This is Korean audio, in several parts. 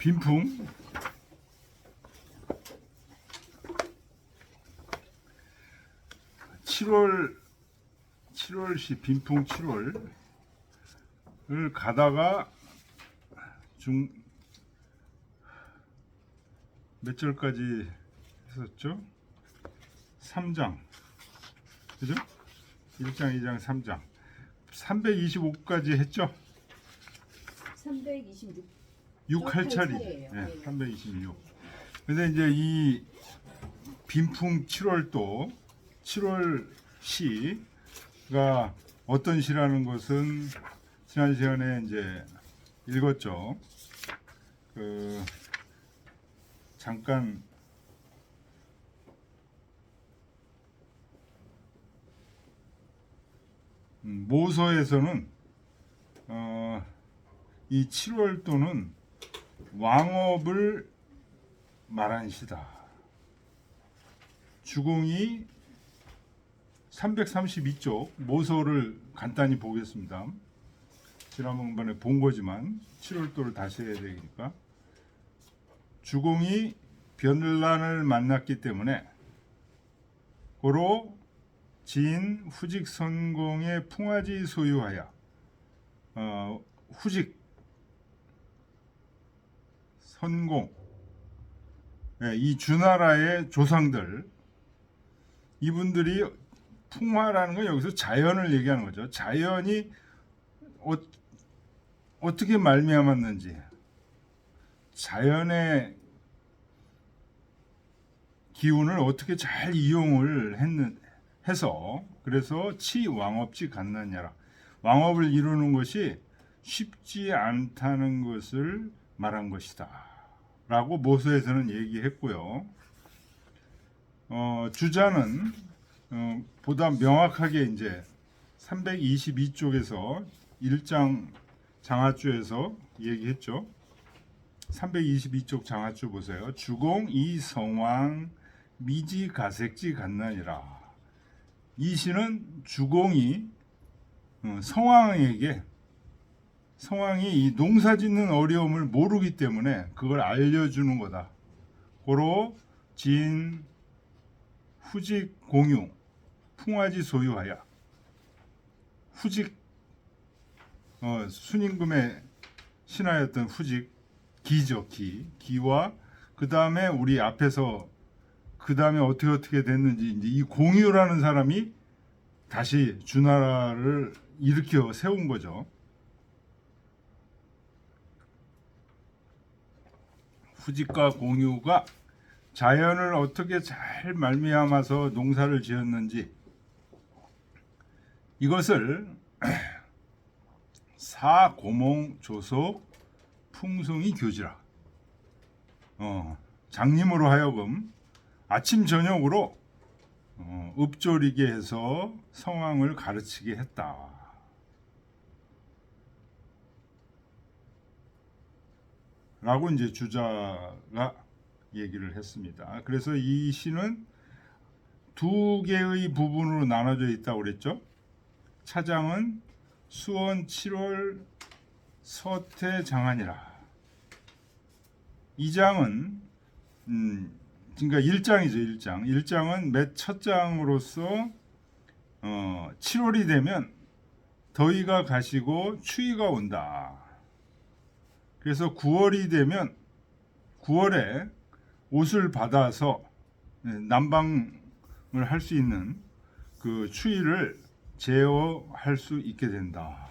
빈풍 (7월시) 빈풍 7월을 가다가 몇 절까지 했었죠? 3장, 그죠? 1장, 2장, 3장 325까지 했죠? 326 6할차리. 네, 326. 근데 이제 이 빈풍 7월도 7월 시가 어떤 시라는 것은 지난 시간에 이제 읽었죠. 잠깐 모서에서는 이 7월도는 왕업을 말한 시다. 주공이 332쪽 모서를 간단히 보겠습니다. 지난번에 본 거지만 7월도를 다시 해야 되니까. 주공이 변란을 만났기 때문에 고로 지인 후직 선공의 풍화지 소유하여 후직 선공, 이 주나라의 조상들, 이분들이 풍화라는 건 여기서 자연을 얘기하는 거죠. 자연이 어떻게 말미암았는지, 자연의 기운을 어떻게 잘 이용을 해서, 그래서 치 왕업지 갔느냐라, 왕업을 이루는 것이 쉽지 않다는 것을 말한 것이다 라고 모서에서는 얘기했고요. 주자는 보다 명확하게 이제 322쪽에서 1장 장하주에서 얘기했죠. 322쪽 장하주 보세요. 주공 이 성왕 미지 가색지 갔나니라. 이 시는 주공이 성왕이 이 농사 짓는 어려움을 모르기 때문에 그걸 알려주는 거다. 고로 진 후직 공유 풍화지 소유하여, 후직 순임금의 신하였던 후직 기죠. 기와 그 다음에 우리 앞에서 그 다음에 어떻게 됐는지 이제 이 공유라는 사람이 다시 주나라를 일으켜 세운 거죠. 후직과 공유가 자연을 어떻게 잘 말미암아서 농사를 지었는지, 이것을 사고몽 조속 풍성이 교지라. 장님으로 하여금 아침 저녁으로 읍조리게 해서 성왕을 가르치게 했다. 라고 이제 주자가 얘기를 했습니다. 그래서 이 시는 두 개의 부분으로 나눠져 있다고 그랬죠. 차장은 수원 7월 서태 장안이라. 이 장은 그러니까 1장이죠. 1장은 맨 첫 장으로서 7월이 되면 더위가 가시고 추위가 온다. 그래서 9월이 되면 9월에 옷을 받아서 난방을 할 수 있는 그 추위를 제어할 수 있게 된다.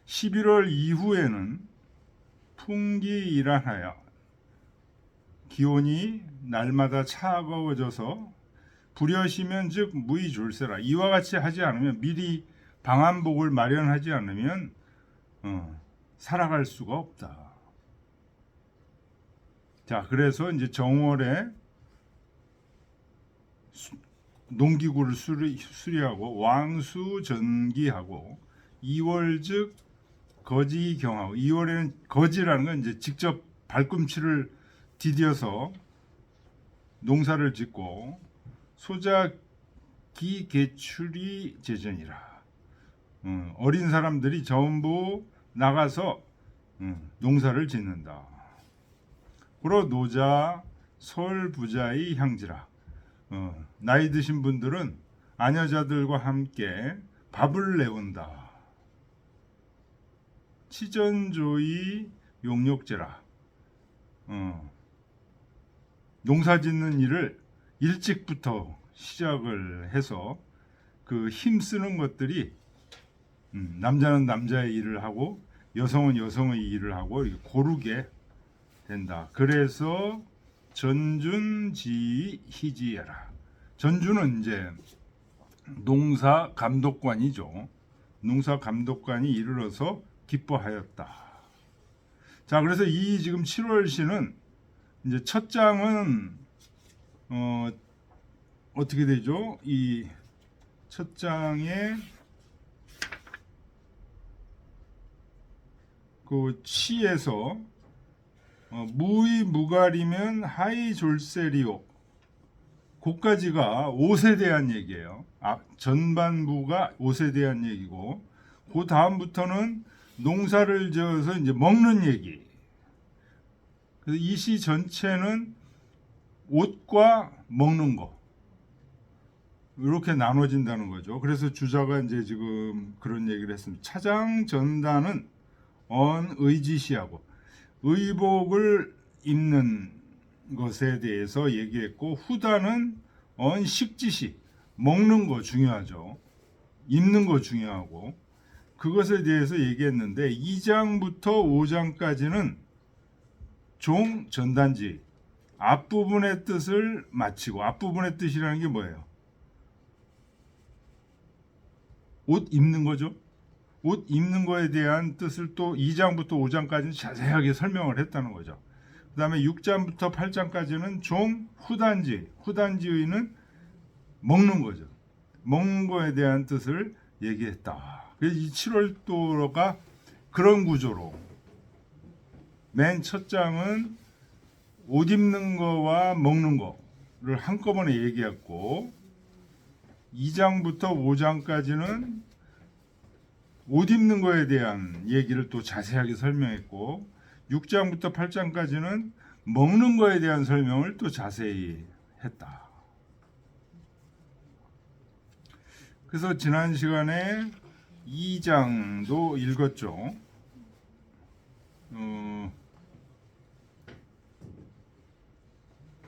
11월 이후에는 풍기일환하여 기온이 날마다 차가워져서 불여시면 즉 무의졸세라. 이와 같이 하지 않으면, 미리 방한복을 마련하지 않으면 살아갈 수가 없다. 자, 그래서 이제 정월에 농기구를 수리하고 왕수전기하고 2월 즉 거지경하고, 2월에는 거지라는 건 이제 직접 발꿈치를 디뎌서 농사를 짓고, 소작기 개출이 제전이라. 어린 사람들이 전부 나가서 농사를 짓는다. 그러 노자 설부자의 향지라. 나이 드신 분들은 아녀자들과 함께 밥을 내온다. 치전조의 용역제라. 농사 짓는 일을 일찍부터 시작을 해서 그 힘쓰는 것들이 남자는 남자의 일을 하고 여성은 여성의 일을 하고 이렇게 고르게 된다. 그래서 전준지 희지해라. 전주는 이제 농사 감독관이죠. 농사 감독관이 이르러서 기뻐하였다. 자, 그래서 이 지금 7월시는 이제 첫 장은 어떻게 되죠? 이 첫 장에 그 시에서 무의 무가리면 하이 졸세리오. 고까지가 옷에 대한 얘기예요. 전반부가 옷에 대한 얘기고, 그 다음부터는 농사를 지어서 이제 먹는 얘기. 그래서 이 시 전체는 옷과 먹는 거 이렇게 나눠진다는 거죠. 그래서 주자가 이제 지금 그런 얘기를 했습니다. 차장 전단은 언의지시하고 의복을 입는 것에 대해서 얘기했고, 후단은 언식지시 먹는 거 중요하죠. 입는 거 중요하고 그것에 대해서 얘기했는데 2장부터 5장까지는 종 전단지 앞부분의 뜻을 마치고, 앞부분의 뜻이라는 게 뭐예요? 옷 입는 거죠. 옷 입는 거에 대한 뜻을 또 2장부터 5장까지는 자세하게 설명을 했다는 거죠. 그 다음에 6장부터 8장까지는 종 후단지, 후단지의는 먹는 거죠. 먹는 거에 대한 뜻을 얘기했다. 그래서 이 7월도가 그런 구조로 맨 첫 장은 옷 입는 거와 먹는 거를 한꺼번에 얘기했고, 2장부터 5장까지는 옷 입는 거에 대한 얘기를 또 자세하게 설명했고, 6장부터 8장까지는 먹는 거에 대한 설명을 또 자세히 했다. 그래서 지난 시간에 2장도 읽었죠.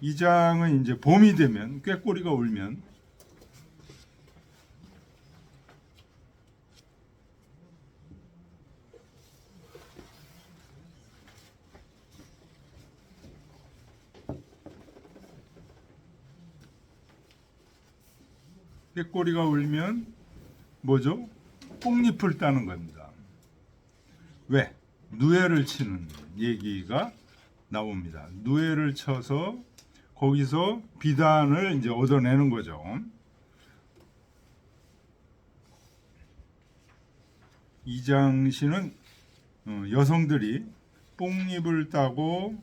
2장은 이제 봄이 되면, 꾀꼬리가 울면 꾀꼬리가 울면 뭐죠? 뽕잎을 따는 겁니다. 왜? 누에를 치는 얘기가 나옵니다. 누에를 쳐서 거기서 비단을 이제 얻어내는 거죠. 이장시는 여성들이 뽕잎을 따고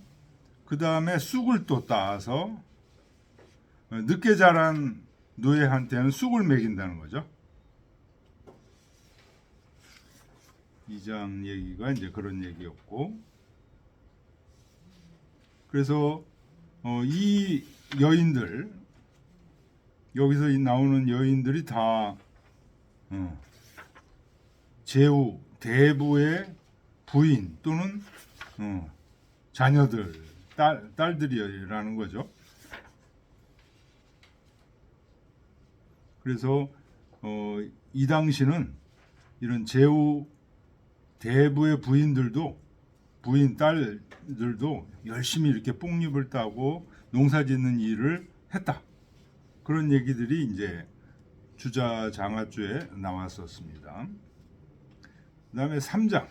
그 다음에 쑥을 또 따서 늦게 자란 누에한테는 쑥을 먹인다는 거죠. 이 장 얘기가 이제 그런 얘기였고, 그래서 이 여인들, 여기서 나오는 여인들이 다 제후 대부의 부인 또는 자녀들, 딸들이라는 거죠. 그래서 이 당시는 이런 제후 대부의 부인들도, 부인 딸들도 열심히 이렇게 뽕잎을 따고 농사 짓는 일을 했다. 그런 얘기들이 이제 주자장하주에 나왔었습니다. 그 다음에 3장.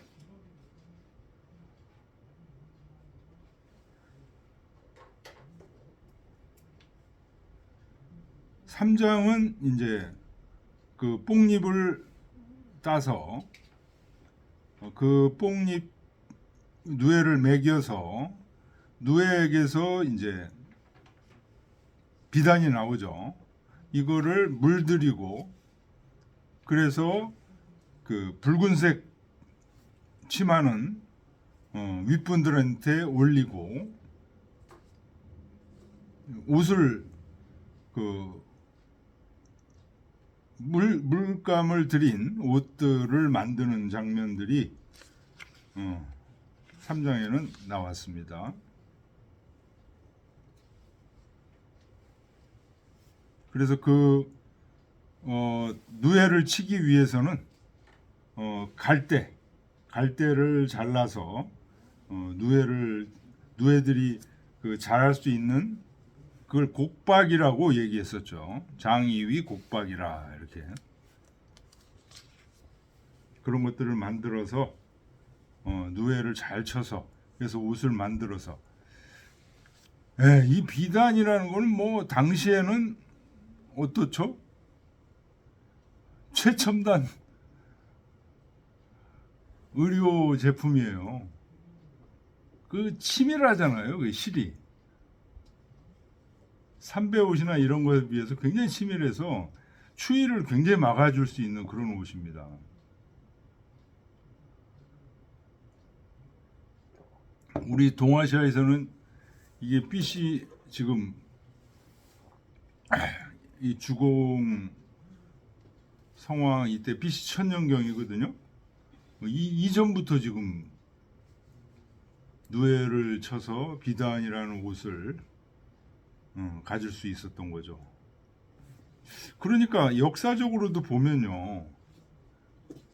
3장은 이제 그 뽕잎을 따서 그 뽕잎 누에를 먹여서 누에에게서 이제 비단이 나오죠. 이거를 물들이고, 그래서 그 붉은색 치마는 윗분들한테 올리고 옷을 그 물감을 들인 옷들을 만드는 장면들이 3장에는 나왔습니다. 그래서 그 누에를 치기 위해서는 갈대를 잘라서 누에들이 그 잘할 수 있는 그걸 곡박이라고 얘기했었죠. 장이위 곡박이라 이렇게 그런 것들을 만들어서 누에를 잘 쳐서 그래서 옷을 만들어서 이 비단이라는 거는 뭐 당시에는 어떻죠? 최첨단 의료 제품이에요. 그 치밀하잖아요. 그 실이 삼배옷이나 이런 거에 비해서 굉장히 치밀해서 추위를 굉장히 막아줄 수 있는 그런 옷입니다. 우리 동아시아에서는 이게 빛이 지금 이 주공 상황 이때 빛이 천년경이거든요. 이전부터 지금 누에를 쳐서 비단이라는 옷을 가질 수 있었던 거죠. 그러니까 역사적으로도 보면요,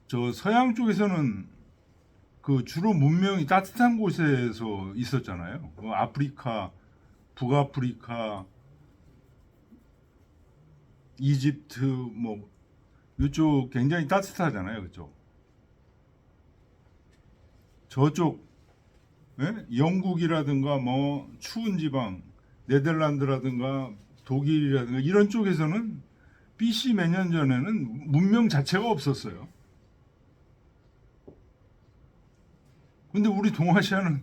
저 서양 쪽에서는 그 주로 문명이 따뜻한 곳에서 있었잖아요. 아프리카, 북아프리카, 이집트 뭐 이쪽 굉장히 따뜻하잖아요, 그쪽. 저쪽 영국이라든가 뭐 추운 지방, 네덜란드라든가 독일이라든가 이런 쪽에서는 BC 몇 년 전에는 문명 자체가 없었어요. 근데 우리 동아시아는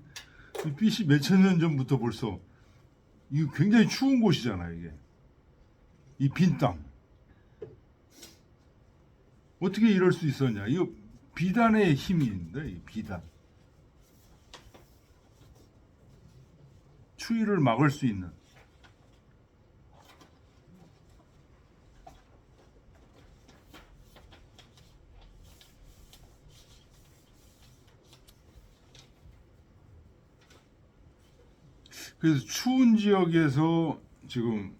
BC 몇천 년 전부터 벌써 이거 굉장히 추운 곳이잖아요, 이게. 이 빈 땅. 어떻게 이럴 수 있었냐? 이거 비단의 힘이 있는데, 이 비단. 추위를 막을 수 있는. 그래서 추운 지역에서 지금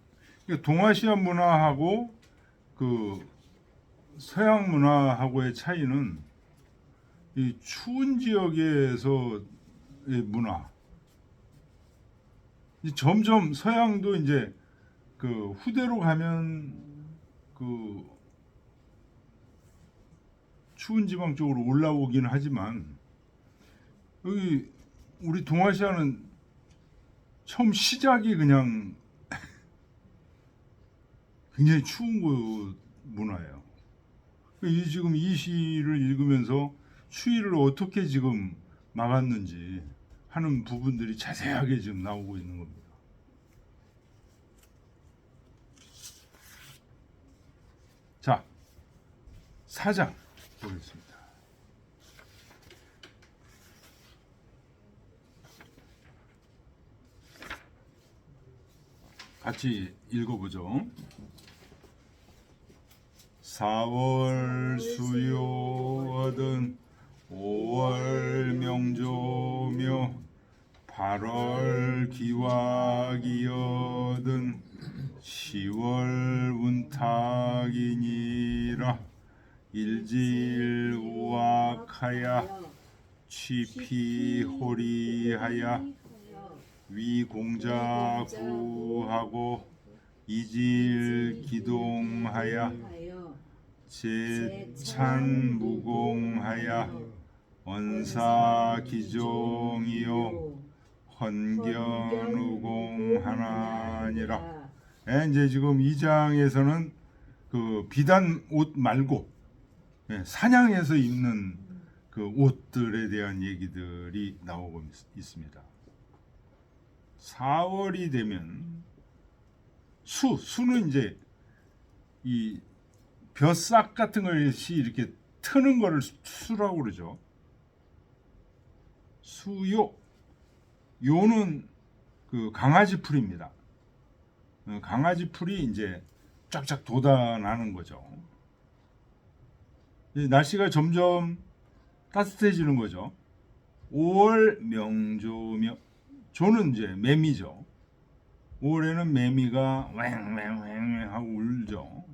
동아시아 문화하고 그 서양 문화하고의 차이는 이 추운 지역에서의 문화. 점점 서양도 이제 그 후대로 가면 그 추운 지방 쪽으로 올라오긴 하지만 여기 우리 동아시아는 처음 시작이 그냥 굉장히 추운 곳 문화예요. 지금 이 시를 읽으면서 추위를 어떻게 지금 막았는지 하는 부분들이 자세하게 지금 나오고 있는 겁니다. 자, 4장 보겠습니다. 같이 읽어보죠. 4월 수요하든 5월 명조며 8월 기와기여든 10월 운탁이니라. 일질 우악하야 취피호리하야 위공자 구하고 이질 기동하야 제찬 무공하야 원사 기종이요 헌견우공하나니라. 이제 지금 2장에서는 그 비단 옷 말고 사냥에서 입는 그 옷들에 대한 얘기들이 나오고 있습니다. 4월이 되면 수는 이제 이 벼싹 같은 것이 이렇게 트는 거를 수라고 그러죠. 수요. 요는 그 강아지 풀입니다. 강아지 풀이 이제 쫙쫙 돋아나는 거죠. 날씨가 점점 따뜻해지는 거죠. 5월 명조며, 조는 이제 매미죠. 5월에는 매미가 왱왱왱 하고 울죠.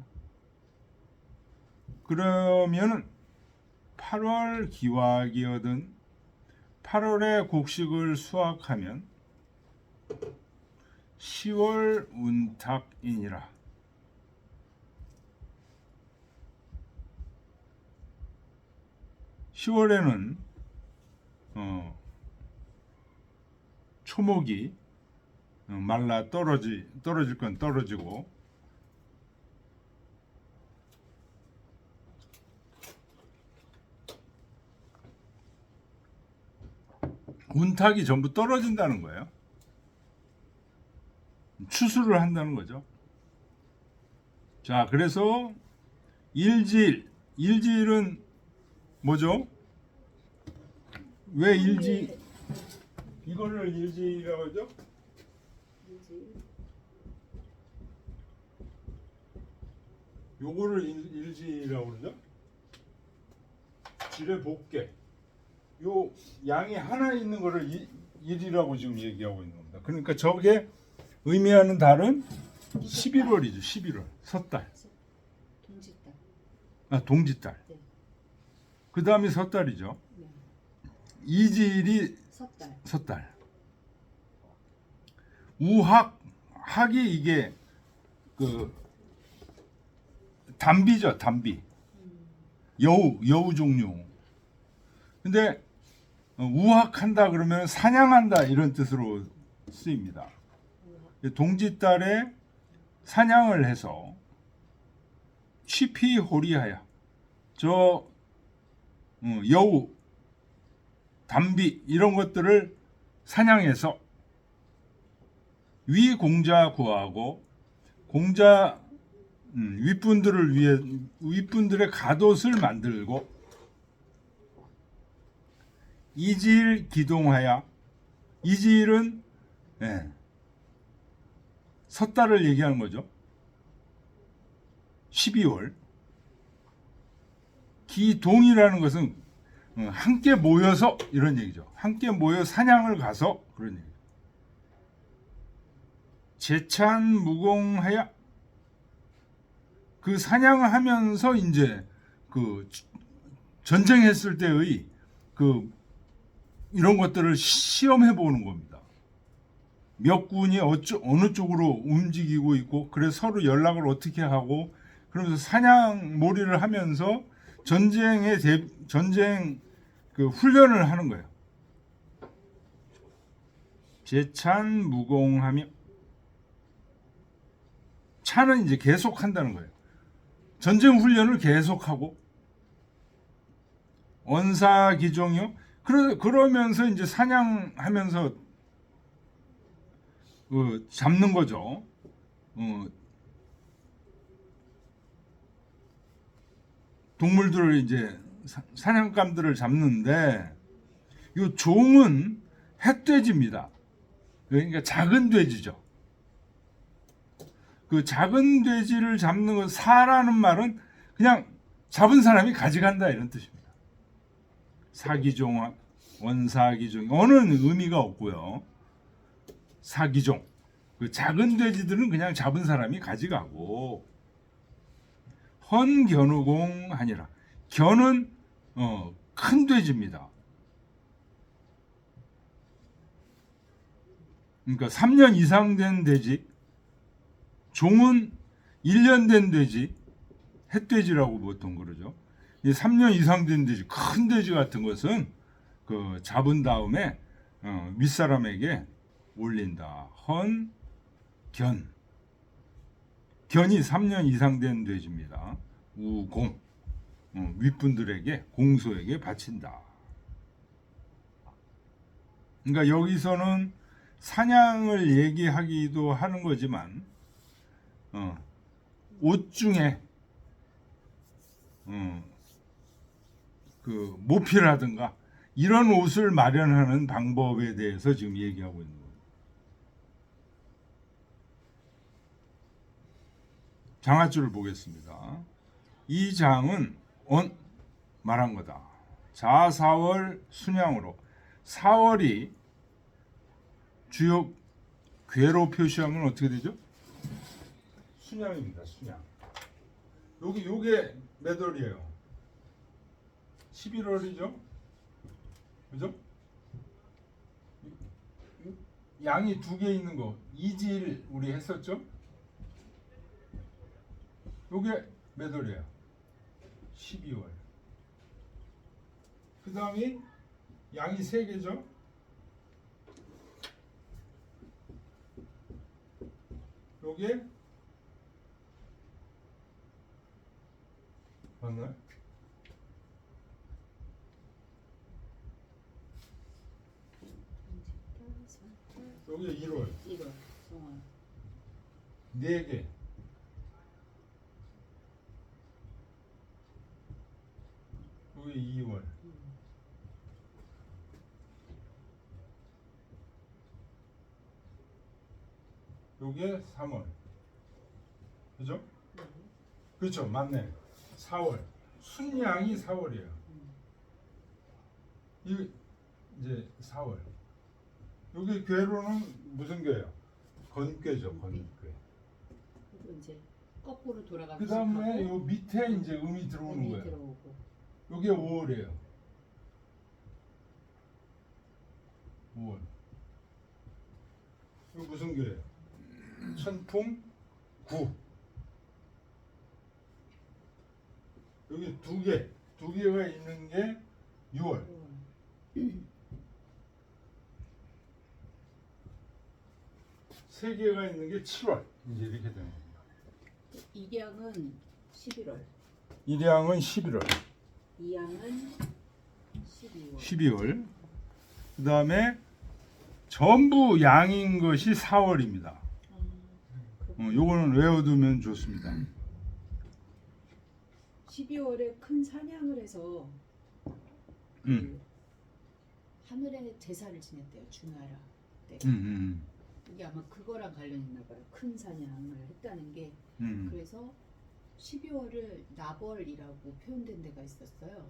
그러면은 8월 기와기 얻은 8월에 곡식을 수확하면 10월 운탁이니라. 10월에는 초목이 말라 떨어질 건 떨어지고, 운탁이 전부 떨어진다는 거예요. 추수를 한다는 거죠. 자, 그래서 일지일은 뭐죠? 왜 이거를 일지라고 하죠? 요거를 일지라고 그러죠? 질의 복개. 요 양이 하나 있는 거를 일이라고 지금 얘기하고 있는 겁니다. 그러니까 저게 의미하는 달은 11월이죠. 11월. 섣달. 동짓달. 아, 동짓달. 네. 그 다음이 섣달이죠. 네. 이지일이 섣달. 섣달. 학이 이게 그 담비죠. 담비. 여우 종류. 근데 우학한다 그러면 사냥한다 이런 뜻으로 쓰입니다. 동짓달에 사냥을 해서 취피호리하여 저 여우, 담비 이런 것들을 사냥해서 위공자 구하고 공자 윗분들을 위해 윗분들의 갓옷을 만들고 이지일 기동하여 이지일은 섣달을 얘기하는 거죠. 12월 기동이라는 것은 함께 모여서 이런 얘기죠. 함께 모여 사냥을 가서 그런 얘기죠. 제찬 무공하여 그 사냥을 하면서 이제 그 전쟁했을 때의 그 이런 것들을 시험해 보는 겁니다. 몇 군이 어느 쪽으로 움직이고 있고, 그래서 서로 연락을 어떻게 하고, 그러면서 사냥 몰이를 하면서 전쟁 그 훈련을 하는 거예요. 제찬 무공하며, 찬은 이제 계속한다는 거예요. 전쟁 훈련을 계속하고, 언사기종이요. 그러면서 이제 사냥하면서 잡는 거죠. 동물들을 이제 사냥감들을 잡는데, 이 종은 햇돼지입니다. 그러니까 작은 돼지죠. 그 작은 돼지를 잡는 것, 사라는 말은 그냥 잡은 사람이 가져간다 이런 뜻입니다. 사기종, 원사기종, 어는 의미가 없고요. 사기종, 그 작은 돼지들은 그냥 잡은 사람이 가져가고, 헌견우공 하니라. 견은 큰 돼지입니다. 그러니까 3년 이상 된 돼지, 종은 1년 된 돼지, 햇돼지라고 보통 그러죠. 3년 이상 된 돼지, 큰 돼지 같은 것은 그 잡은 다음에 윗사람에게 올린다. 헌, 견. 견이 3년 이상 된 돼지입니다. 우공. 윗분들에게, 공소에게 바친다. 그러니까 여기서는 사냥을 얘기하기도 하는 거지만, 옷 중에 그 모피라든가 이런 옷을 마련하는 방법에 대해서 지금 얘기하고 있는 거예요. 장아줄을 보겠습니다. 이 장은 말한 거다. 자사월 순양으로 사월이 주요 괴로 표시하면 어떻게 되죠? 순양입니다. 순양. 요게 몇 월이에요? 11월이죠? 그죠? 양이 두 개 있는 거 이질 우리 했었죠? 요게 몇 월이에요? 12월. 그 다음이 양이 세 개죠? 요게 맞나요? 요게 1월. 1월 송월. 네 개. 요게 2월. 요게 3월. 그죠? 그렇죠. 맞네. 4월. 순양이 4월이에요. 이 이제 4월. 여기 괴로는 무슨 괴예요? 건괴죠. 건괴. 그리고 이제 거꾸로 돌아가면서. 그 다음에 요 밑에 이제 음이 들어오는 거예요. 들어오고. 요게 5월이에요. 5월. 이거 무슨 괴예요? 천풍 9. 여기 두 개가 있는 게 6월. 세 개가 있는 게 7월. 이제 이렇게 되는 겁니다. 이양은 11월. 일양은 11월. 이양은 12월. 12월. 그 다음에 전부 양인 것이 4월입니다. 요거는 외워두면 좋습니다. 12월에 큰 사냥을 해서 하늘에 제사를 지냈대요. 주나라 때. 이게 아마 그거랑 관련이 있나 봐요. 큰 사냥을 했다는 게. 그래서 12월을 나벌이라고 표현된 데가 있었어요.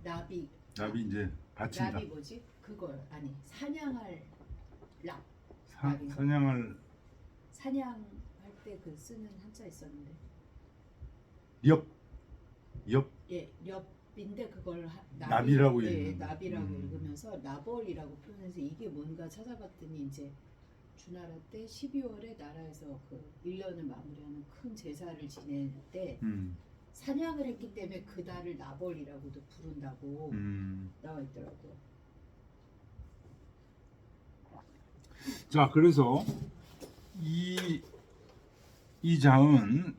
나비 이제 바친다. 나비 뭐지? 그걸 아니 사냥할 납. 사냥할 사냥할 때 그 쓰는 한자 있었는데. 엽. 예, 렵인데 그걸 나비라고 예, 읽는. 나비라고 읽으면서 나벌이라고 표현해서 이게 뭔가 찾아봤더니 이제 주나라 때 12월에 나라에서 그 1년을 마무리하는 큰 제사를 지낼 때 사냥을 했기 때문에 그 달을 나벌이라고도 부른다고 나와 있더라고요. 자, 그래서 이 장은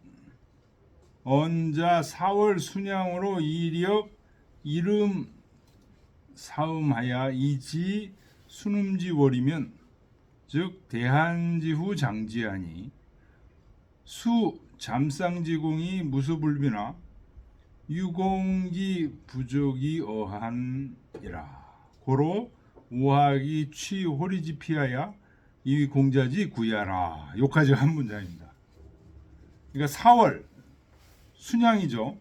언자 4월 순양으로 이력 이름 사음하야 이지 순음지월이면 즉 대한지후 장지하니 수 잠상지공이 무수불비나 유공기 부족이 어한이라 고로 우하기 취 호리지 피하야 이 공자지 구야라. 요까지 한 문장입니다. 그러니까 4월 순양이죠.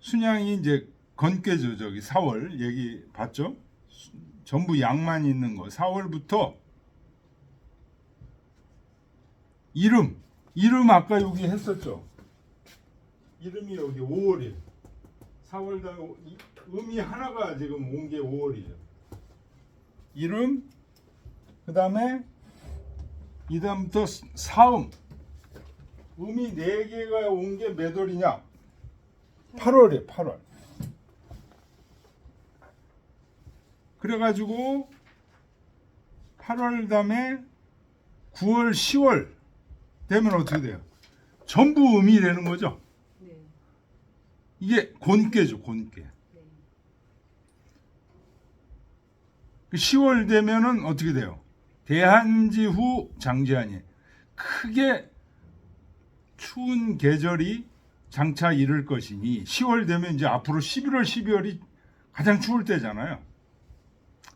순양이 이제 건괴죠. 저기 4월 얘기 봤죠? 전부 양만 있는 거. 4월부터 이름 아까 여기 했었죠. 이름이 여기 5월이에요. 4월 다음에 음이 하나가 지금 온 게 5월이에요. 이름 그 다음에 이 다음부터 사음 음이 4개가 온 게 몇 월이냐? 8월이에요. 8월. 그래가지고 8월 다음에 9월 10월 되면 어떻게 돼요? 전부 음이 되는 거죠. 네. 이게 곤괴죠. 곤괴. 네. 10월 되면은 어떻게 돼요? 대한지후 장지하니 크게 추운 계절이 장차 이를 것이니 10월 되면 이제 앞으로 11월, 12월이 가장 추울 때잖아요.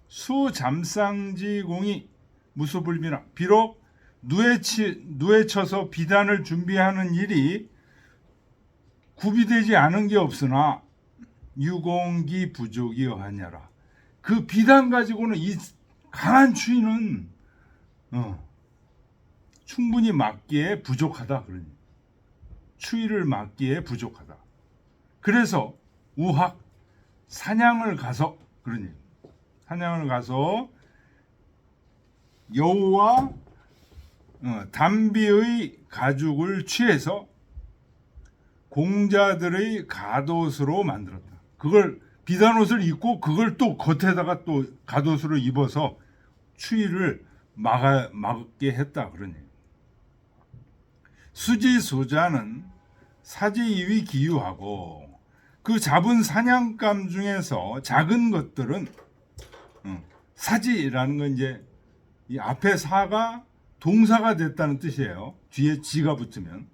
수 잠상지 공이 무수불비나 비록 누에 쳐서 비단을 준비하는 일이 구비되지 않은 게 없으나 유공기 부족이여하냐라. 그 비단 가지고는 이 강한 추위는 충분히 막기에 부족하다. 그러니 추위를 막기에 부족하다. 그래서 우학 사냥을 가서 그러니 사냥을 가서 여우와 담비의 가죽을 취해서 공자들의 갓옷으로 만들었다. 그걸 비단옷을 입고 그걸 또 겉에다가 또 갓옷으로 입어서 추위를 막게 했다. 그러니 수지수자는 사지이위 기유하고 그 잡은 사냥감 중에서 작은 것들은 사지라는 건 이제 이 앞에 사가 동사가 됐다는 뜻이에요. 뒤에 지가 붙으면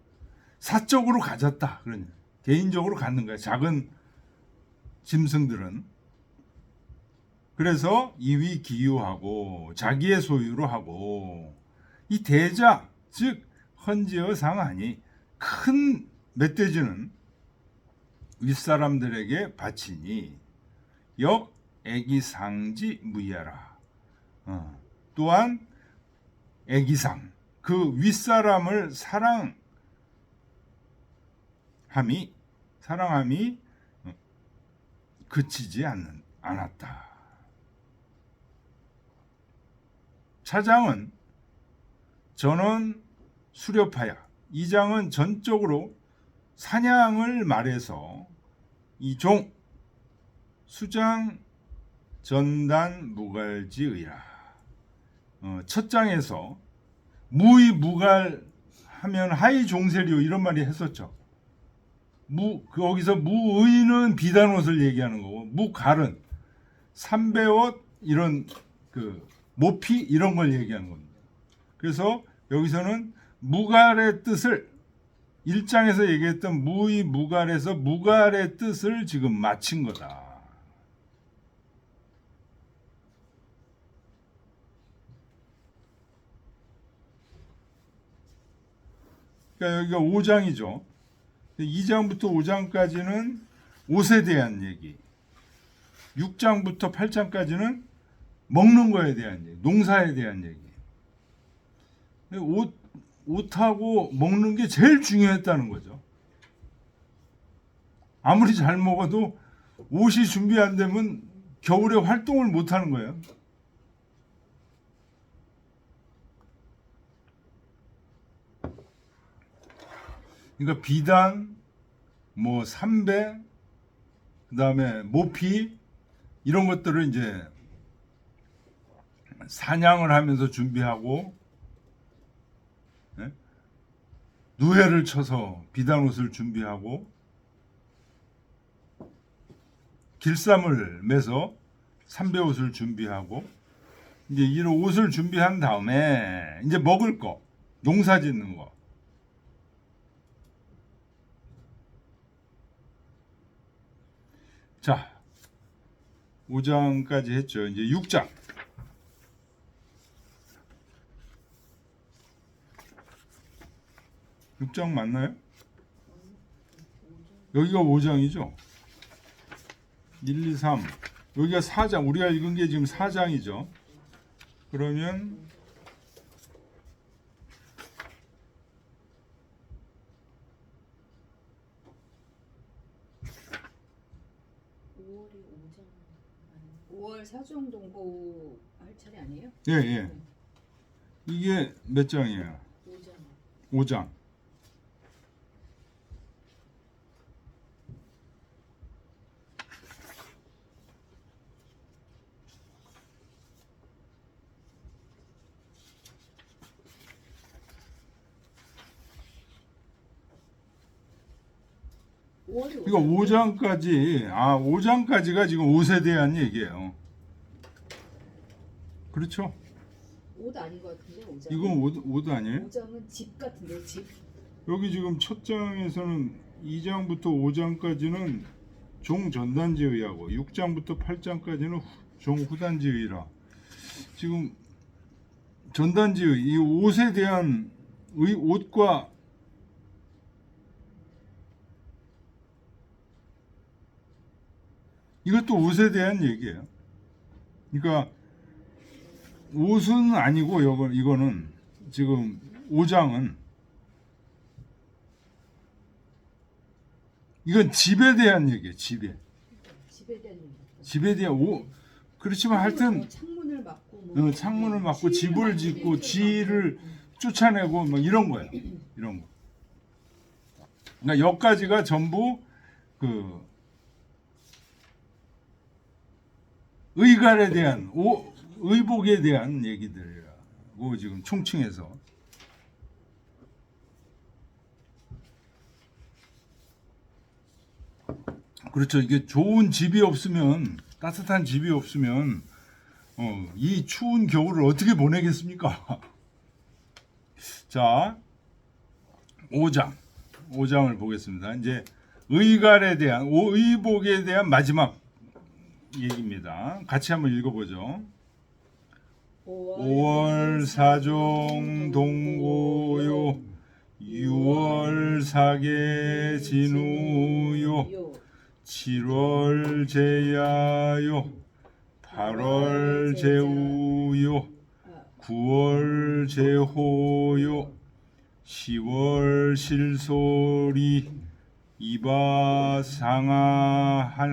사적으로 가졌다. 그러니 개인적으로 갖는 거야. 작은 짐승들은. 그래서 이위 기유하고 자기의 소유로 하고 이 대자 즉 헌지어 상하니 큰 멧돼지는 윗사람들에게 바치니 역 애기상지 무이하라. 또한 애기상 그 윗사람을 사랑함이 그치지 않았다. 차장은 전원 수렵하야. 이 장은 전적으로 사냥을 말해서 이 종 수장 전단 무갈지의라. 첫 장에서 무의 무갈 하면 하이 종세리오 이런 말이 했었죠. 거기서 무의는 비단옷을 얘기하는 거고 무갈은 삼배옷 이런 그 모피 이런 걸 얘기하는 겁니다. 그래서 여기서는 무갈의 뜻을 1장에서 얘기했던 무의 무갈에서 무갈의 뜻을 지금 맞힌 거다. 그러니까 여기가 5장이죠. 2장부터 5장까지는 옷에 대한 얘기, 6장부터 8장까지는 먹는 거에 대한 얘기, 농사에 대한 얘기. 옷하고 먹는 게 제일 중요했다는 거죠. 아무리 잘 먹어도 옷이 준비 안 되면 겨울에 활동을 못 하는 거예요. 그러니까 비단, 뭐 삼배, 그다음에 모피 이런 것들을 이제 사냥을 하면서 준비하고 누해를 쳐서 비단옷을 준비하고 길쌈을 매서 삼배옷을 준비하고 이제 이런 옷을 준비한 다음에 이제 먹을 거, 농사 짓는 거. 자, 5장까지 했죠. 이제 6장. 6장 맞나요? 여기가 5장이죠. 1, 2, 3. 여기가 4장. 우리가 읽은 게 지금 4장이죠. 그러면 사중동보 할 차례 아니에요? 예, 예. 이게 몇 장이에요? 5장. 5장. 그러니까 5장까지 5장까지가 지금 옷에 대한 얘기예요. 그렇죠? 옷 아닌 것 같은데 5장. 이건 옷 아니에요? 5장은 집 같은데 집. 여기 지금 첫 장에서는 2장부터 5장까지는 종전단지의하고 6장부터 8장까지는 종후단지의라. 지금 전단지의 이 옷에 대한 옷과 이것도 옷에 대한 얘기예요. 그러니까 옷은 아니고 이거는 지금 5장은 이건 집에 대한 얘기예요. 집에 대한 얘기. 집에 대한 그렇지만 하여튼 창문을 막고 창문을 막고 집을 짓고 쥐를 쫓아내고 뭐 이런 거예요. 이런 거. 그러니까 여기까지가 전부 그 의갈에 대한 의복에 대한 얘기들이라고 지금 총칭해서. 그렇죠. 이게 좋은 집이 없으면, 따뜻한 집이 없으면 이 추운 겨울을 어떻게 보내겠습니까? 자, 5장을 보겠습니다. 이제 의갈에 대한 의복에 대한 마지막 얘기입니다. 같이 한번 읽어보죠. 5월 사종 동고요 6월 사계 진우요 7월 제야요 8월 제우요 9월 제호요 10월 실소리 이바 상하하나니라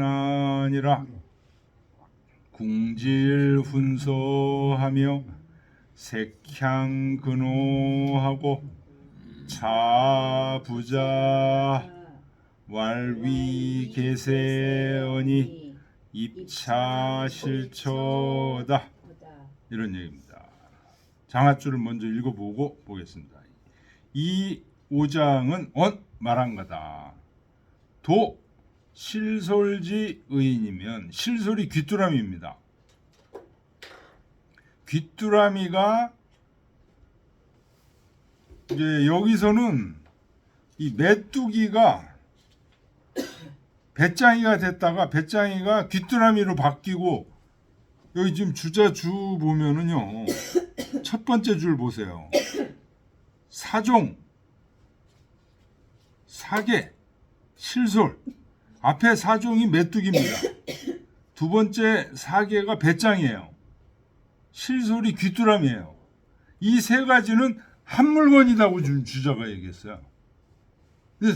궁질 훈서하며 색향 근호하고 차부자 왈위 계세언이 입차 실처다. 이런 얘기입니다. 장하줄을 먼저 읽어보고 보겠습니다. 이 5장은 말한 거다. 도 실솔지 의인이면 실솔이 귀뚜라미입니다. 귀뚜라미가 이제 여기서는 이 메뚜기가 배짱이가 됐다가 배짱이가 귀뚜라미로 바뀌고 여기 지금 주자주 보면은요 첫 번째 줄 보세요. 사종, 사계, 실솔 앞에 사종이 메뚜기입니다. 두 번째 사계가 배짱이에요. 실솔이 귀뚜라미예요. 이 세 가지는 한 물건이라고 주자가 얘기했어요. 근데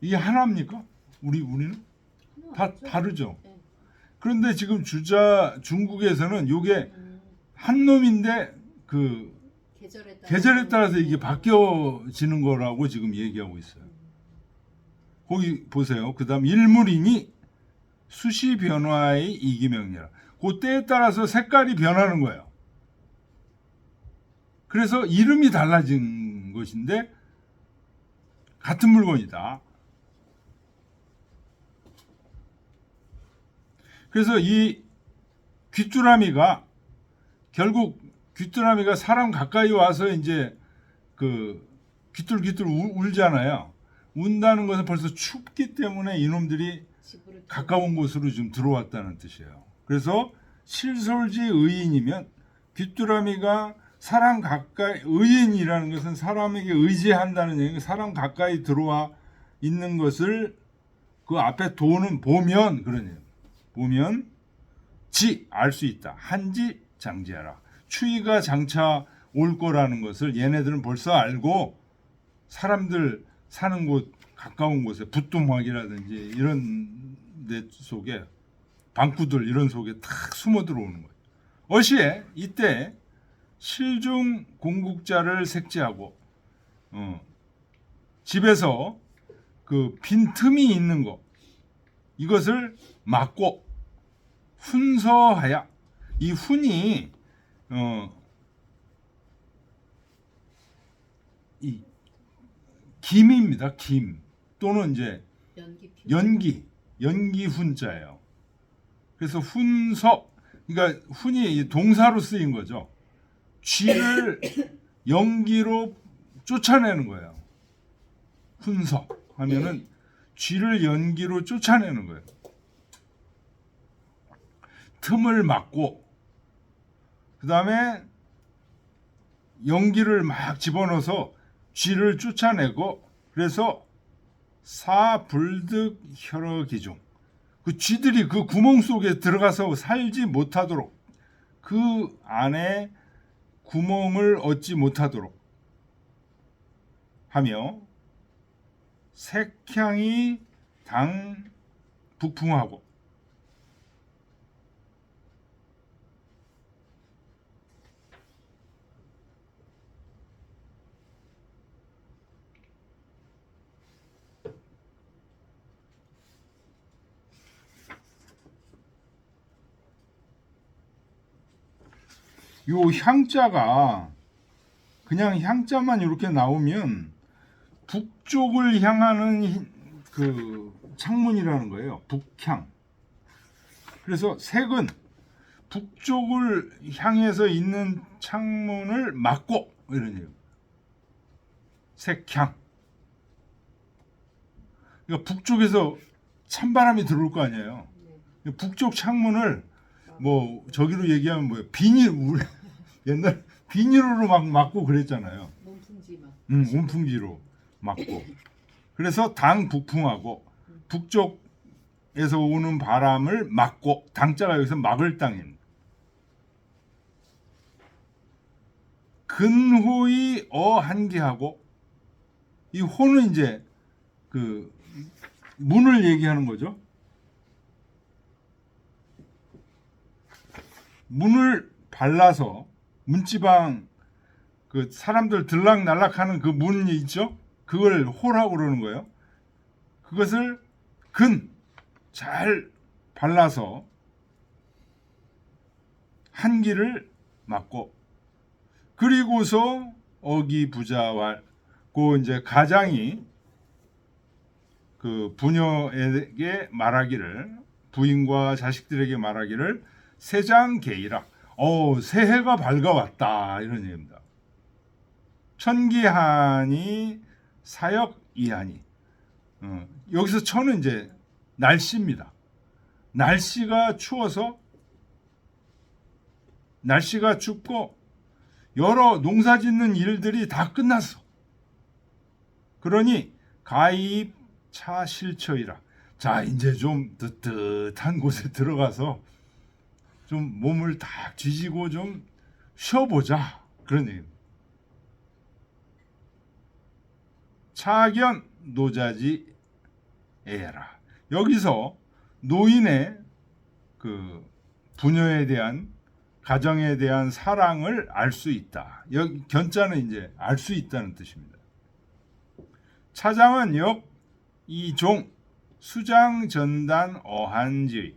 이게 하나입니까? 우리는 다 다르죠. 그런데 지금 중국에서는 이게 한 놈인데 그 계절에 따라서 이게 바뀌어지는 거라고 지금 얘기하고 있어요. 거기 보세요. 그 다음 일물이니 수시 변화의 이기명이라. 그 때에 따라서 색깔이 변하는 거예요. 그래서 이름이 달라진 것인데 같은 물건이다. 그래서 이 귀뚜라미가 결국 귀뚜라미가 사람 가까이 와서 이제 그 귀뚤귀뚤 울잖아요. 운다는 것은 벌써 춥기 때문에 이놈들이 가까운 곳으로 좀 들어왔다는 뜻이에요. 그래서 실솔지 의인이면 귀뚜라미가 사람 가까이, 의인이라는 것은 사람에게 의지한다는 얘기예요. 사람 가까이 들어와 있는 것을 그 앞에 도는 보면 그러네요. 보면 알 수 있다. 한지 장지하라. 추위가 장차 올 거라는 것을 얘네들은 벌써 알고 사람들 사는 곳 가까운 곳에 부뚜막이라든지 이런 데 속에 방구들 이런 속에 탁 숨어 들어오는 거예요. 어시에 이때 실중 공국자를 색지하고 집에서 그 빈틈이 있는 거 이것을 막고 훈서하야. 이 훈이 이 김입니다. 김 또는 이제 연기 훈자예요. 그래서 훈서 그러니까 훈이 동사로 쓰인 거죠. 쥐를 연기로 쫓아내는 거예요. 훈서 하면은 쥐를 연기로 쫓아내는 거예요. 틈을 막고 그 다음에 연기를 막 집어넣어서 쥐를 쫓아내고, 그래서 사불득 혈어기중, 그 쥐들이 그 구멍 속에 들어가서 살지 못하도록, 그 안에 구멍을 얻지 못하도록 하며 색향이 당 북풍하고, 요 향자가 그냥 향자만 이렇게 나오면 북쪽을 향하는 그 창문이라는 거예요. 북향. 그래서 색은 북쪽을 향해서 있는 창문을 막고, 이런 얘기예요. 색향. 그러니까 북쪽에서 찬바람이 들어올 거 아니에요. 북쪽 창문을 뭐 저기로 얘기하면 뭐예요? 비닐, 옛날 비닐로 막 막고 그랬잖아요. 몸풍지 막. 온풍지로 막고. 그래서 당 북풍하고, 북쪽에서 오는 바람을 막고, 당자가 여기서 막을 땅입니다. 근호의 한계하고, 이 호는 이제 그 문을 얘기하는 거죠. 문을 발라서 문지방, 그 사람들 들락날락하는 그 문이 있죠. 그걸 호라고 그러는 거예요. 그것을 잘 발라서 한기를 막고, 그리고서 어기부자왈, 그 이제 가장이 그 부녀에게 말하기를, 부인과 자식들에게 말하기를 세장계이라, 새해가 밝아왔다, 이런 얘기입니다. 천기하니 사역이하니, 여기서 천은 이제 날씨입니다. 날씨가 추워서, 날씨가 춥고 여러 농사짓는 일들이 다 끝났어. 그러니 가입 차실처이라, 자 이제 좀 뜨뜻한 곳에 들어가서 좀 몸을 딱 뒤지고 좀 쉬어보자, 그런 얘기입니다. 차견 노자지 에라, 여기서 노인의 그 부녀에 대한, 가정에 대한 사랑을 알 수 있다. 여기 견자는 이제 알 수 있다는 뜻입니다. 차장은 역 이종 수장 전단 어한지,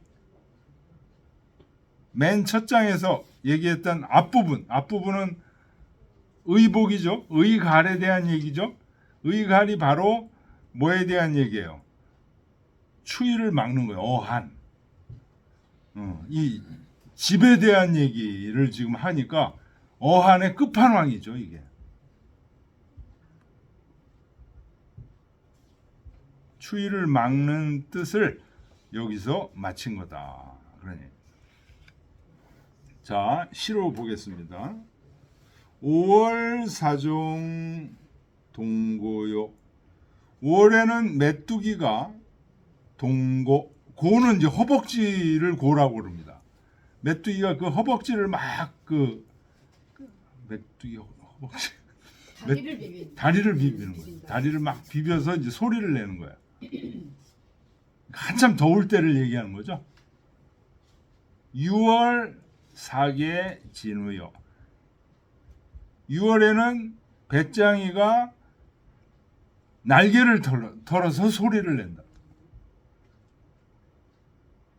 맨 첫 장에서 얘기했던 앞부분은 의복이죠. 의갈에 대한 얘기죠. 의갈이 바로 뭐에 대한 얘기예요? 추위를 막는 거예요. 어한. 이 집에 대한 얘기를 지금 하니까 어한의 끝판왕이죠, 이게. 추위를 막는 뜻을 여기서 마친 거다. 그러니. 자, 시로 보겠습니다. 5월 사종 동고요. 5월에는 메뚜기가 동고, 고는 이제 허벅지를 고라고 그럽니다. 메뚜기가 그 허벅지를 막 메뚜기 허벅지, 다리를 비비는 거예요. 다리를 막 비벼서 이제 소리를 내는 거야. 한참 더울 때를 얘기하는 거죠. 6월 사계 진우요. 6월에는 배짱이가 날개를 털어서 소리를 낸다.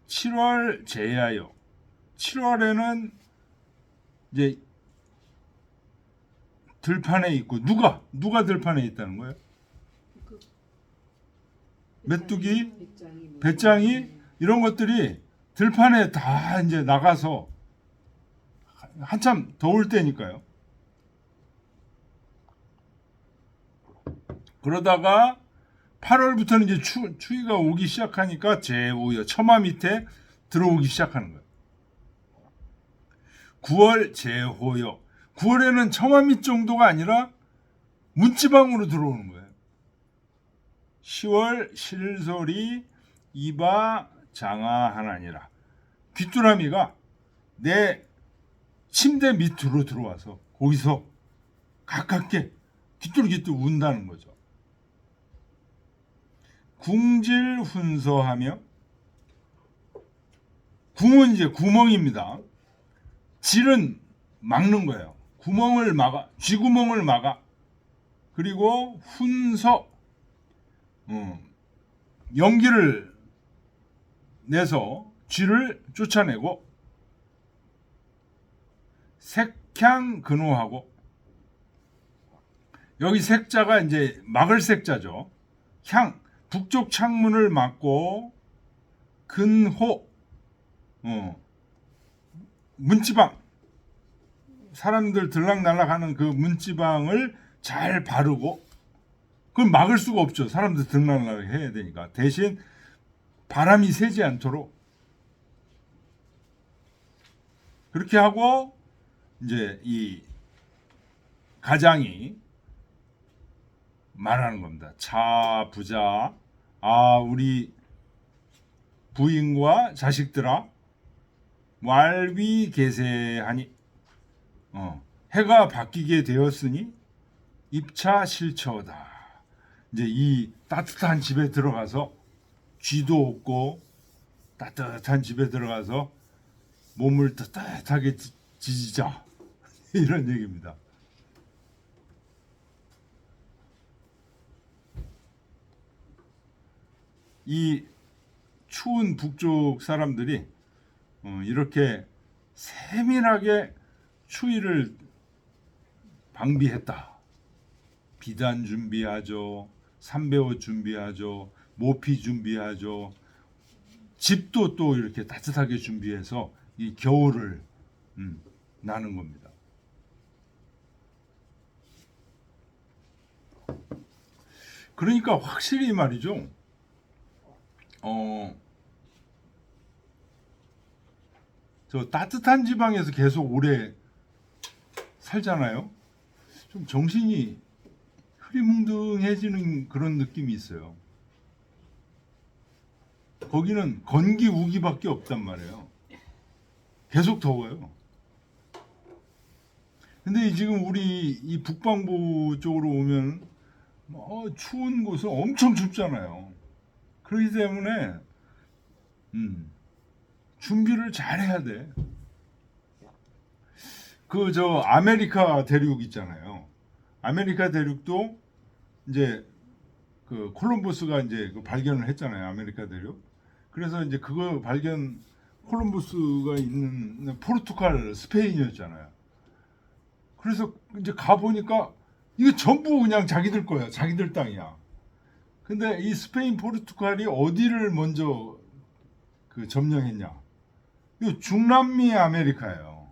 7월 제야요. 7월에는 이제 들판에 있고, 누가 들판에 있다는 거예요? 메뚜기, 배짱이, 이런 것들이 들판에 다 이제 나가서, 한참 더울 때니까요. 그러다가 8월부터는 이제 추위가 오기 시작하니까 제우여 처마 밑에 들어오기 시작하는 거예요. 9월 제호여. 9월에는 처마 밑 정도가 아니라 문지방으로 들어오는 거예요. 10월 실소리 이바 장하하나니라. 귀뚜라미가 내 침대 밑으로 들어와서 거기서 가깝게 귀뚤귀뚤 운다는 거죠. 궁질훈서하며, 궁은 이제 구멍입니다. 질은 막는 거예요. 구멍을 막아, 쥐구멍을 막아. 그리고 훈서, 연기를 내서 쥐를 쫓아내고, 색향 근호하고, 여기 색자가 이제 막을 색자죠. 향, 북쪽 창문을 막고, 근호, 문지방, 사람들 들락날락하는 그 문지방을 잘 바르고, 그걸 막을 수가 없죠. 사람들 들락날락 해야 되니까. 대신 바람이 새지 않도록 그렇게 하고, 이제 이 가장이 말하는 겁니다. 자, 부자, 우리 부인과 자식들아, 왈위 계세하니, 해가 바뀌게 되었으니 입차 실처다. 이제 이 따뜻한 집에 들어가서 쥐도 없고 따뜻한 집에 들어가서 몸을 따뜻하게 지지자. 이런 얘기입니다. 이 추운 북쪽 사람들이 이렇게 세밀하게 추위를 방비했다. 비단 준비하죠. 삼배옷 준비하죠. 모피 준비하죠. 집도 또 이렇게 따뜻하게 준비해서 이 겨울을 나는 겁니다. 그러니까 확실히 말이죠. 저 따뜻한 지방에서 계속 오래 살잖아요. 좀 정신이 흐리뭉둥해지는 그런 느낌이 있어요. 거기는 건기 우기밖에 없단 말이에요. 계속 더워요. 근데 지금 우리 이 북방부 쪽으로 오면 추운 곳은 엄청 춥잖아요. 그렇기 때문에 준비를 잘 해야 돼. 그 저 아메리카 대륙 있잖아요. 아메리카 대륙도 이제 그 콜럼버스가 이제 그 발견을 했잖아요. 아메리카 대륙. 그래서 이제 그거 발견 콜럼버스가 있는 포르투갈, 스페인이었잖아요. 그래서 이제 가 보니까 이게 전부 그냥 자기들 거야. 자기들 땅이야. 근데 이 스페인, 포르투갈이 어디를 먼저 그 점령했냐? 이 중남미 아메리카예요.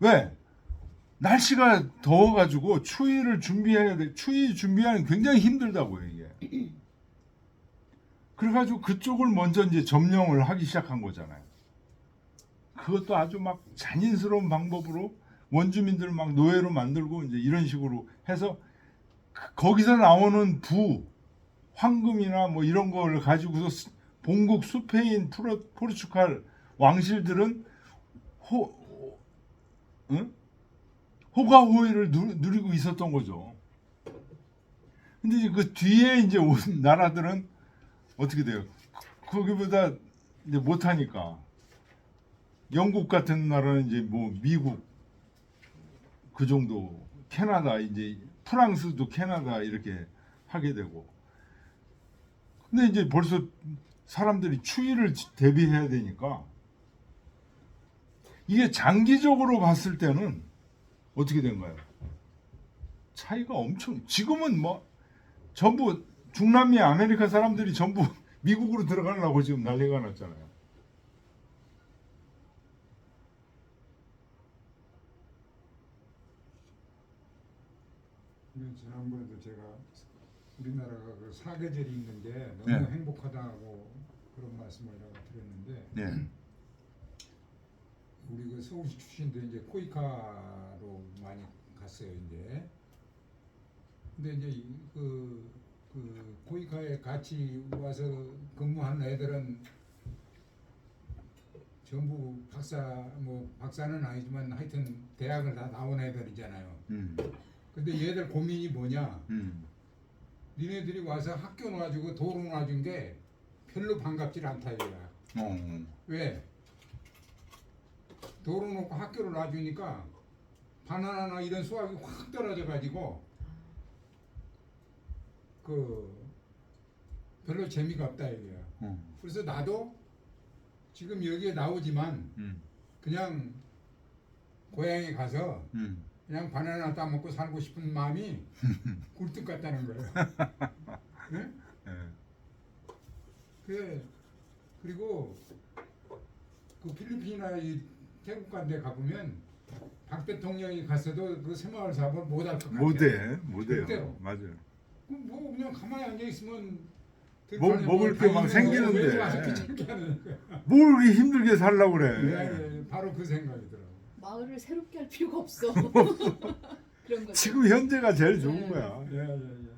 왜? 날씨가 더워가지고 추위를 준비해야 돼. 추위 준비하는 굉장히 힘들다고요, 이게. 그래가지고 그쪽을 먼저 이제 점령을 하기 시작한 거잖아요. 그것도 아주 막 잔인스러운 방법으로 원주민들을 막 노예로 만들고 이제 이런 식으로 해서 거기서 나오는 황금이나 뭐 이런 걸 가지고서 본국 스페인, 포르투갈 왕실들은 호가호위를 누리고 있었던 거죠. 근데 이제 그 뒤에 이제 온 나라들은 어떻게 돼요? 거기보다 이제 못하니까 영국 같은 나라는 이제 뭐 미국 그 정도, 캐나다 이제 프랑스도 캐나다 이렇게 하게 되고. 근데 이제 벌써 사람들이 추위를 대비해야 되니까 이게 장기적으로 봤을 때는 어떻게 된 거예요? 차이가 엄청, 지금은 뭐 전부 중남미 아메리카 사람들이 전부 미국으로 들어가려고 지금 난리가 났잖아요. 지난번에도 제가 우리나라가 그 사계절이 있는데 너무 네. 행복하다고 그런 말씀을 내가 들었는데 예. 우리 그 서울시 출신도 이제 코이카로 많이 갔어요 이제. 근데 이제 그 코이카에 같이 와서 근무한 애들은 전부 박사는 아니지만 하여튼 대학을 다 나온 애들이잖아요. 근데 얘들 고민이 뭐냐? 니네들이 와서 학교 놔주고 도로 놔준 게 별로 반갑질 않다 이거야. 왜? 도로 놓고 학교를 놔주니까 바나나나 이런 수확이 확 떨어져 가지고 그 별로 재미가 없다 이거야. 그래서 나도 지금 여기에 나오지만 그냥 고향에 가서 그냥 바나나 따먹고 살고 싶은 마음이 굴뚝 같다는 거예요. 네? 그리고 그 필리핀이나 이 태국 같은 데 가보면 박 대통령이 갔어도 그 새마을 사업을 못할 것 같아요. 못해요. 절대로. 맞아요. 뭐 그냥 가만히 앉아 있으면 먹을 게 막 생기는데. 왜 와서 귀찮게 하는 거야. 뭘 그렇게 힘들게 살라고 그래. 네, 바로 그 생각이더라고. 마을을 새롭게 할 필요가 없어. 그런 거죠. 지금 현재가 제일 좋은 네. 거야. 맞아요.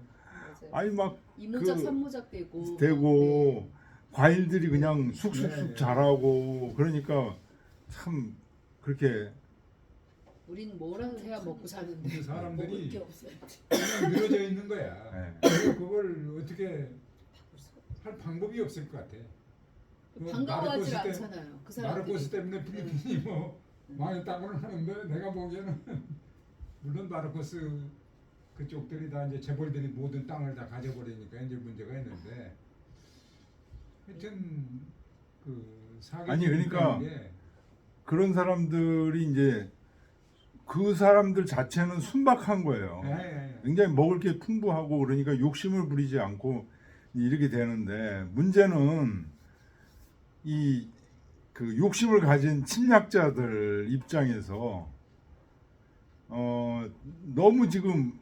아니 막 이모작 그 삼모작 되고 되고 과일들이 그냥 네, 쑥쑥쑥 네. 자라고 그러니까 참 그렇게 우리는 뭐라도 해야 먹고 사는데 근데 사람들이 먹을 게 없어요. 그냥 늘어져 있는 거야. 네. 그래서 그걸 어떻게 할 방법이 없을 것 같아. 뭐 반가워하지 마르코스 않잖아요. 그 마르코스 사람들이. 때문에 필리핀이 뭐 망했다고는 하는데 내가 보기에는 물론 마르코스 그쪽들이 다 이제 재벌들이 모든 땅을 다 가져버리니까 이제 문제가 있는데 하여튼 그 사기 아니, 그러니까 그런 사람들이 이제 그 사람들 자체는 순박한 거예요. 굉장히 먹을 게 풍부하고 그러니까 욕심을 부리지 않고 이렇게 되는데 문제는 이 그 욕심을 가진 침략자들 입장에서 너무 지금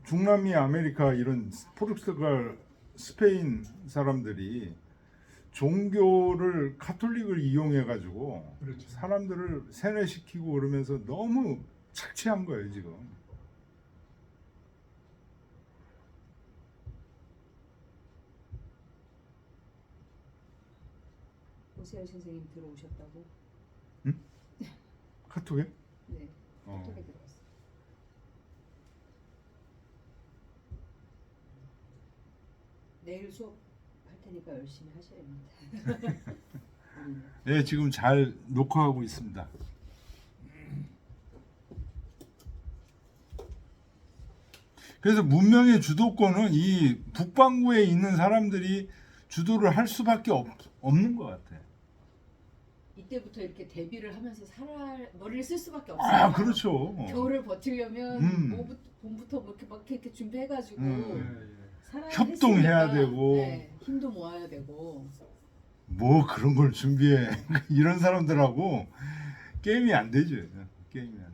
중남미 아메리카 이런 포르투갈 스페인 사람들이 종교를 카톨릭을 이용해 가지고 그렇죠. 사람들을 세뇌시키고 그러면서 너무 착취한 거예요 지금. 오세열 선생님 들어오셨다고? 카톡에? 네. 카톡에 들어왔어. 내일 수업 할 테니까 열심히 하셔야 됩니다. 네, 지금 잘 녹화하고 있습니다. 그래서 문명의 주도권은 이 북반구에 있는 사람들이 주도를 할 수밖에 없는 것 같아. 이때부터 이렇게 대비를 하면서 머리를 쓸 수밖에 없어요. 아, 그렇죠. 겨울을 버티려면 봄부터 뭐 이렇게 준비해가지고 살아야 협동해야 했으니까, 되고. 네, 힘도 모아야 되고. 뭐 그런 걸 준비해. 이런 사람들하고 게임이 안 되죠. 게임이 안 돼.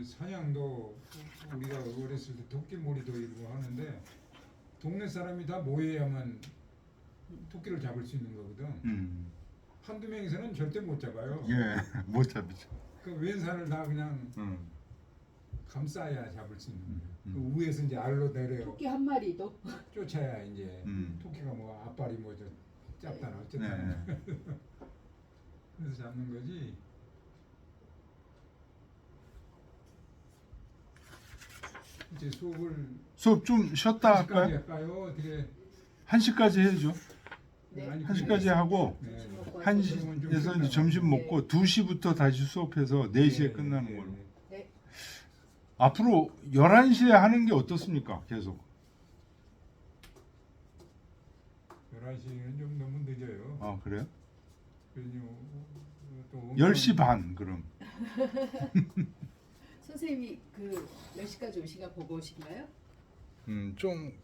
사냥도 우리가 어렸을 때 토끼몰이도 이러고 하는데 동네 사람이 다 모여야만 토끼를 잡을 수 있는 거거든. 한두 명이서는 절대 못 잡아요. 예, 못 잡이죠. 그 왼산을 다 그냥 감싸야 잡을 수 있는 거예요. 그 위에서 이제 알로 내려요. 토끼 한 마리도 쫓아야 이제 토끼가 뭐 앞발이 뭐 저 짧다나 어쨌다나 네. 그래서 잡는 거지. 이제 수업 좀 쉬었다 할까요? 할까요? 어떻게 1시까지 해야죠. 네. 1시까지 하고 네. 1시에서 이제 점심 먹고 2시부터 다시 수업해서 4시에 끝나는 걸로. 네. 앞으로 11시에 하는 게 어떻습니까? 계속. 11시는 좀 너무 늦어요. 아, 그래요? 또 10시 반 그럼. 선생님이 그 몇 시까지 오시가 보고 오신가요? 좀